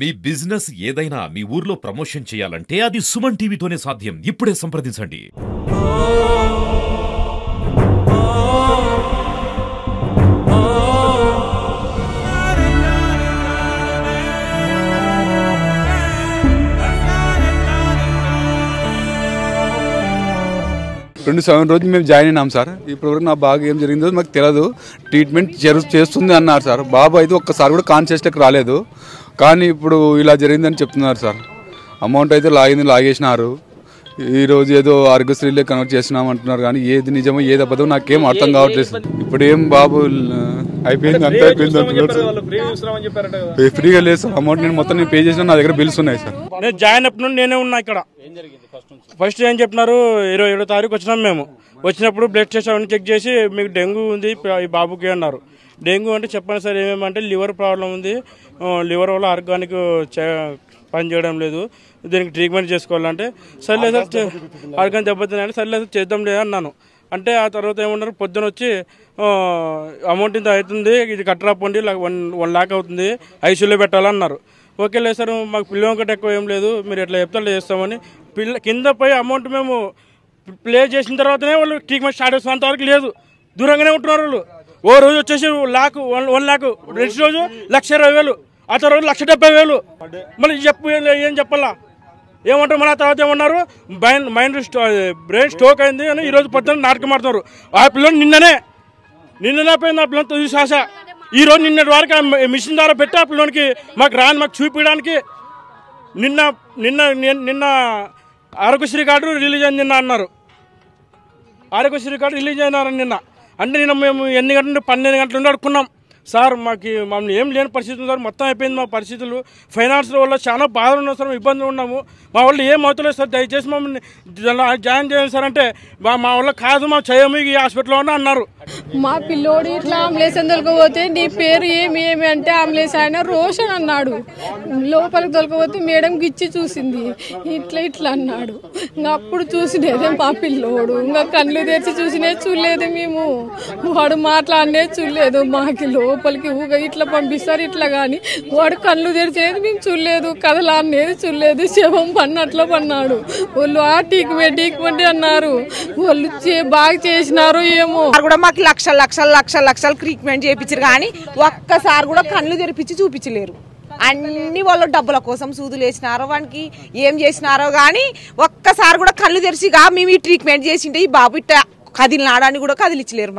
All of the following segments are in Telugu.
మీ బిజినెస్ ఏదైనా మీ ఊర్లో ప్రమోషన్ చేయాలంటే అది సుమన్ టీవీతోనే సాధ్యం. ఇప్పుడే సంప్రదించండి. రోజు మేము జాయిన్ అయినాం సార్. ఇప్పటివరకు నా బాగా ఏం జరిగిందో మాకు తెలియదు. ట్రీట్మెంట్ చేస్తుంది అన్నారు సార్. బాబు అయితే ఒక్కసారి కూడా కాన్షియస్లోకి రాలేదు. కానీ ఇప్పుడు ఇలా జరిగిందని చెప్తున్నారు సార్. అమౌంట్ అయితే లాగేసినారు. ఈరోజు ఏదో ఆరోగ్యశ్రీలే కన్వర్ట్ చేస్తున్నాం అంటున్నారు. కానీ ఏది నిజమో ఏది అబద్ధం నాకేం అర్థం కావట్లేదు. ఇప్పుడు ఏం బాబు అయిపోయింది అంతా అయిపోయింది అంటున్నారు. ఫ్రీగా లేదు సార్. అమౌంట్ నేను మొత్తం పే చేసిన నా దగ్గర బిల్స్ ఉన్నాయి సార్. నేను జాయిన్ అయినప్పుడు నేనే ఉన్నా ఇక్కడ. ఫస్ట్ ఏం చెప్పినారు, 27వ తారీఖు వచ్చినాం. మేము వచ్చినప్పుడు బ్లడ్ టెస్ట్ అవన్నీ చెక్ చేసి మీకు డెంగ్యూ ఉంది ఈ బాబుకి అన్నారు. డెంగ్యూ అంటే చెప్పండి సార్ ఏమేమంటే లివర్ ప్రాబ్లం ఉంది, లివర్ వల్ల ఆర్గానిక్ పని చేయడం లేదు, దీనికి ట్రీట్మెంట్ చేసుకోవాలంటే సర్లే సార్ ఆర్గానిక్ దెబ్బతిన్నాయంటే సర్లే సార్ చేద్దాం లేదా అన్నాను. అంటే ఆ తర్వాత ఏమన్నారు, పొద్దున వచ్చి అమౌంట్ ఇంత అవుతుంది, ఇది కట్టరాపోండి, 1 లాక్ అవుతుంది, ఐసీయూలో పెట్టాలన్నారు. ఓకే లేదు సార్ మాకు పిల్లలు ఒకటి ఎక్కువ ఏం లేదు, మీరు ఎట్లా చెప్తారు చేస్తామని కింద పోయి అమౌంట్ మేము ప్లే చేసిన తర్వాతనే వాళ్ళు ట్రీట్మెంట్ స్టార్ట్ చేస్తాం. అంతవరకు లేదు, దూరంగానే ఉంటున్నారు వాళ్ళు. ఓ రోజు వచ్చేసి 1 లాక్, నెక్స్ట్ రోజు 1,20,000, ఆ తర్వాత 1,70,000. మళ్ళీ ఏం చెప్పాలా ఏమంటారు. మన తర్వాత ఏమన్నారు, బ్రెయిన్ స్ట్రోక్ అయింది అని ఈరోజు పొద్దున్న నాటకం ఆడుతున్నారు. ఆ పిల్లలు నిన్ననే పోయింది ఆ పిల్లలతో చూసాస. ఈరోజు నిన్నటి వరకు మిషన్ ద్వారా పెట్టి ఆ పిల్లలకి మాకు చూపించడానికి నిన్న ఆరోగ్యశ్రీ కార్డు రిలీజ్ అయింది నిన్న అన్నారు. ఆరోగ్యశ్రీ కార్డు రిలీజ్ అయినారని నిన్న అంటే నిన్న మేము ఎన్ని గంటల నుండి 12 గంటల నుండి అడుక్కున్నాం. సార్ మమ్మల్ని ఏం లేని పరిస్థితులు సార్, మొత్తం అయిపోయింది మా పరిస్థితులు. ఫైనాన్స్ వల్ల చాలా బాధలు ఉన్నాం సార్, ఇబ్బందులు ఉన్నాము. మా వాళ్ళు ఏం అవుతలేదు సార్, దయచేసి మమ్మల్ని జాయిన్ చేయండి సార్ అంటే మా వల్ల కాదు, మా చేయము ఈ హాస్పిటల్లో ఉన్నా అన్నారు. మా పిల్లోడు ఇట్లా అంబులెన్స్ తొలకపోతే నీ పేరు ఏమి అంటే అంబులెన్స్ ఆయన రోషన్ అన్నాడు. లోపలికి తొలకపోతే మేడం గిచ్చి చూసింది, ఇట్లా అన్నాడు. ఇంకా అప్పుడు చూసినేదే మా పిల్లోడు, ఇంకా కళ్ళు తెరిచి చూడలేదు మేము. వాడు మాట్లాడినే చూడలేదు. మాకి లోపలికి ఊగా ఇట్లా పంపిస్తారు ఇట్లా, కానీ వాడు కళ్ళు తెరిచేది మేము చూడలేదు, కథలా అనేది చూడలేదు. శవం పన్నట్లో పన్నాడు. వాళ్ళు ట్రీట్మెంట్ అన్నారు, వాళ్ళు బాగా చేసినారు ఏమో. కూడా మాకు లక్షలు ట్రీట్మెంట్ చేయించారు, కానీ ఒక్కసారి కూడా కళ్ళు తెరిపించి చూపించలేరు. అన్ని వాళ్ళు డబ్బుల కోసం సూదులు వేసినారో వానికి ఏం చేసినారో కానీ ఒక్కసారి కూడా కళ్ళు తెరిచిగా మేము ఈ ట్రీట్మెంట్ చేసింటే ఈ బాబు ఇట్ట కదిలినాడని కూడా కదిలించలేరు.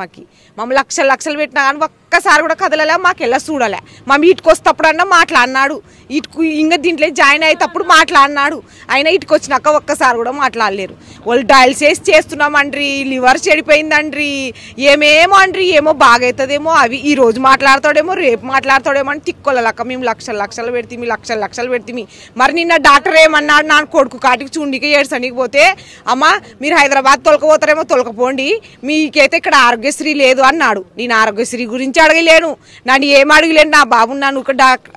మమ్మల్ని లక్షలు పెట్టినా కానీ ఒక్కసారి కూడా కదలలే, మాకు ఎలా చూడలే. మా ఇటుకు వస్తప్పుడన్నా మాట్లాడినాడు, ఇటుకు ఇంకా దీంట్లో జాయిన్ అయ్యేటప్పుడు మాట్లాడినాడు. అయినా ఇటుకు వచ్చినాక ఒక్కసారి కూడా మాట్లాడలేరు. వాళ్ళు డయాలసిస్ చేస్తున్నామండ్రి, లివర్ చెడిపోయిందండ్రి, ఏమేమో అండ్రి, ఏమో బాగవుతుందేమో, అవి ఈ రోజు మాట్లాడతాడేమో రేపు మాట్లాడతాడేమో అని తిక్కోలేక మేము లక్షలు పెడితే మరి నిన్న డాక్టర్ ఏమన్నాడు, నా కొడుకు కాటికి చూండికి ఏడ్సనికి పోతే, అమ్మ మీరు హైదరాబాద్ తొలకపోతారేమో తొలకపోండి, మీకైతే ఇక్కడ ఆరోగ్యశ్రీ లేదు అన్నాడు. నేను ఆరోగ్యశ్రీ గురించి అడగలేను, నన్ను ఏం అడగలేను. నా బాబు నన్ను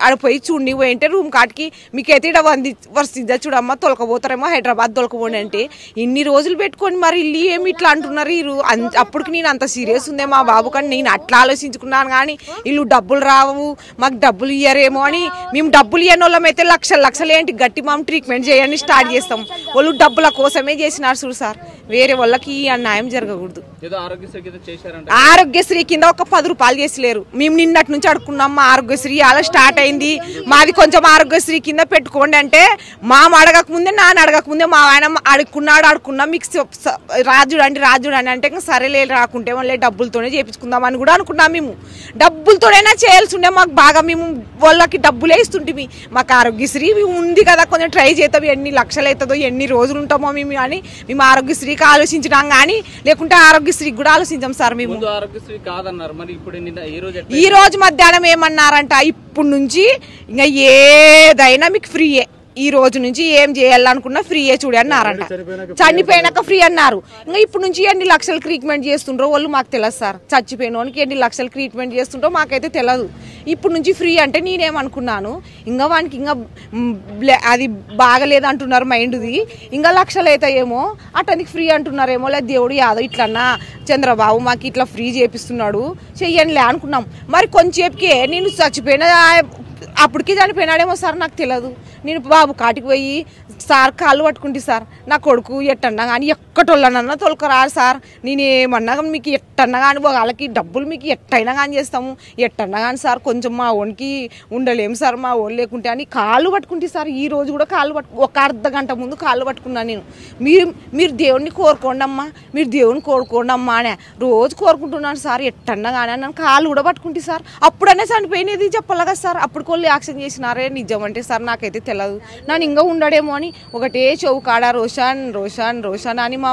ఆడ పోయి చూండి పోయింటే రూమ్ కాటికి మీకైతే ఇక్కడ వస్తుంది చూడమ్మా తొలకపోతారేమో హైదరాబాద్ తొలకపోండి అంటే ఇన్ని రోజులు పెట్టుకొని మరి ఇల్లు ఏమి ఇట్లా అంటున్నారు. అప్పటికి నేను అంత సీరియస్ ఉందే మా బాబు, కానీ నేను అట్లా ఆలోచించుకున్నాను. కానీ వీళ్ళు డబ్బులు రావు, మాకు డబ్బులు ఇయ్యరేమో అని మేము డబ్బులు ఇయ్యని వాళ్ళమైతే లక్షలు ఏంటి గట్టి మనం ట్రీట్మెంట్ చేయండి స్టార్ట్ చేస్తాం. వాళ్ళు డబ్బుల కోసమే చేసినారు చూడు సార్, వేరే వాళ్ళకి ఈ అన్యాయం జరగకూడదు. ఆరోగ్యశ్రీ కింద ఒక 10 రూపాయలు చేసలేరు. మేము నిన్నటి నుంచి అడుక్కున్నాం, మా ఆరోగ్యశ్రీ అలా స్టార్ట్ అయింది, మాది కొంచెం ఆరోగ్యశ్రీ కింద పెట్టుకోండి అంటే మా అడగకముందే నాన్న అడగకముందే మా ఆయన అడుక్కున్నా మీకు రాజుడు అని అంటే సరేలే రాకుంటే వాళ్ళే డబ్బులతోనే చేయించుకుందాం అని కూడా అనుకున్నాం. మేము డబ్బులతోనైనా చేయాల్సి ఉండే, మాకు బాగా మేము వాళ్ళకి డబ్బులే ఇస్తుంటే మాకు ఆరోగ్యశ్రీ ఉంది కదా కొంచెం ట్రై చేస్తాం, ఎన్ని లక్షలు అవుతుందో ఎన్ని రోజులు ఉంటామో మేము అని మేము ఆరోగ్యశ్రీకి ఆలోచించినాం. కానీ లేకుంటే ఆరోగ్యశ్రీ కూడా ఆలోచించాం సార్. మేము ఈ రోజు మధ్యాహ్నం ఏమన్నారంట, ఇప్పుడు నుంచి ఇంకా ఏదైనా మీకు ఫ్రీయే, ఈ రోజు నుంచి ఏం చేయాలనుకున్నా ఫ్రీయే చూడి అన్నారంట. చనిపోయినాక ఫ్రీ అన్నారు. ఇంకా ఇప్పుడు నుంచి ఎన్ని లక్షలు ట్రీట్మెంట్ చేస్తుండ్రో వాళ్ళు మాకు తెలియదు సార్. చచ్చిపోయిన వానికి ఎన్ని లక్షలు ట్రీట్మెంట్ చేస్తుండ్రో మాకైతే తెలియదు. ఇప్పుడు నుంచి ఫ్రీ అంటే నేనేమనుకున్నాను, ఇంకా వానికి ఇంకా అది బాగలేదు అంటున్నారు మైండ్ది, ఇంకా లక్షలు అవుతాయేమో అతనికి ఫ్రీ అంటున్నారేమో, లేదా దేవుడు యాదో ఇట్లన్నా చంద్రబాబు మాకు ఇట్లా ఫ్రీ చేపిస్తున్నాడు చెయ్యనిలే అనుకున్నాం. మరి కొంచెంసేపుకే నేను చచ్చిపోయిన అప్పటికి చనిపోయినాడేమో సార్ నాకు తెలియదు. నేను బాబు కాటికి పోయి సార్ కాళ్ళు పట్టుకుంటే సార్ నా కొడుకు ఎట్టన్నా కానీ ఎక్కటోళ్ళనన్నా తొలకరారు సార్. నేనేమన్నా మీకు ఎట్టన్నా కానీ వాళ్ళకి డబ్బులు మీకు ఎట్టయినా కానీ చేస్తాము ఎట్టన్నా కానీ సార్ కొంచెం మా ఓన్కి ఉండలేము సార్ మా ఓన్ లేకుంటే అని కాళ్ళు పట్టుకుంటే సార్. ఈ రోజు కూడా ఒక అర్ధ గంట ముందు కాళ్ళు పట్టుకున్నాను నేను. మీరు దేవుణ్ణి కోరుకోండి అమ్మా, మీరు దేవుని కోరుకోండి అమ్మా అని రోజు కోరుకుంటున్నాను సార్. ఎట్టన్నా కానీ నన్ను కాళ్ళు కూడా పట్టుకుంటే సార్. అప్పుడనే చనిపోయినది చెప్పాలి కదా సార్. అప్పుడు కొన్ని యాక్షన్ చేసినారే నిజం అంటే సార్ నాకైతే తెలియదు. నన్ను ఇంకా ఉండడేమో అని ఒకటే చౌకాడ రోషన్ రోషన్ రోషన్ అని మా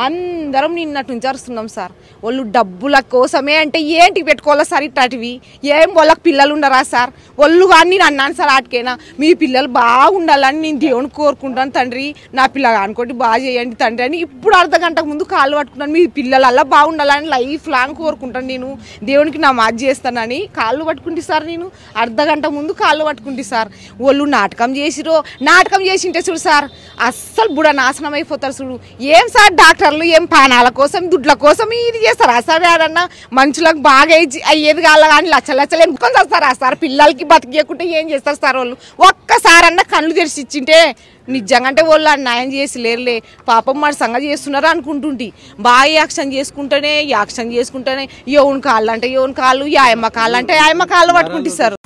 అందరం నిన్నటి నుంచి అరుస్తున్నాం సార్. వాళ్ళు డబ్బుల కోసమే అంటే ఏంటి పెట్టుకోవాలా సార్ ఇట్లాంటివి? ఏం వాళ్ళకి పిల్లలు ఉండరా సార్? వాళ్ళు కానీ నేను అన్నాను సార్ ఆటికైనా మీ పిల్లలు బాగుండాలని నేను దేవుని కోరుకుంటాను తండ్రి, నా పిల్లగా అనుకోండి బాగా చేయండి తండ్రి అని ఇప్పుడు అర్ధ గంటకు ముందు కాళ్ళు పట్టుకున్నాను. మీ పిల్లలు అలా బాగుండాలని లైఫ్ లాంగ్ కోరుకుంటాను నేను, దేవునికి నా మాది చేస్తానని కాళ్ళు పట్టుకుంటే సార్. నేను అర్ధ గంట ముందు కాళ్ళు పట్టుకుంటే సార్. వాళ్ళు నాటకం చేసింటే చూడు సార్ అస్సలు బుడ నాశనం అయిపోతారు చూడు. ఏం సార్ డాక్టర్లు ఏం పానాల కోసం దుడ్ల కోసం ఇది చేస్తారా సార్? ఏడన్నా మనుషులకు బాగా అయ్యేది కాల కానీ లచ్చలు ఎంపుకొని చేస్తారా సార్? పిల్లలకి బతికేయకుంటే ఏం చేస్తారు సార్ వాళ్ళు? ఒక్కసారన్నా కళ్ళు తెరిచి ఇచ్చింటే నిజంగా అంటే వాళ్ళు న్యాయం చేసి లేరులే పాపం మరి సంగతి చేస్తున్నారు అనుకుంటుంటే బాగా యాక్షన్ చేసుకుంటేనే ఎవరి కాళ్ళు అంటే ఎవరి కాళ్ళు యాయమ్మ కాళ్ళు అంటే యాయమ్మ కాళ్ళు పట్టుకుంటే సార్.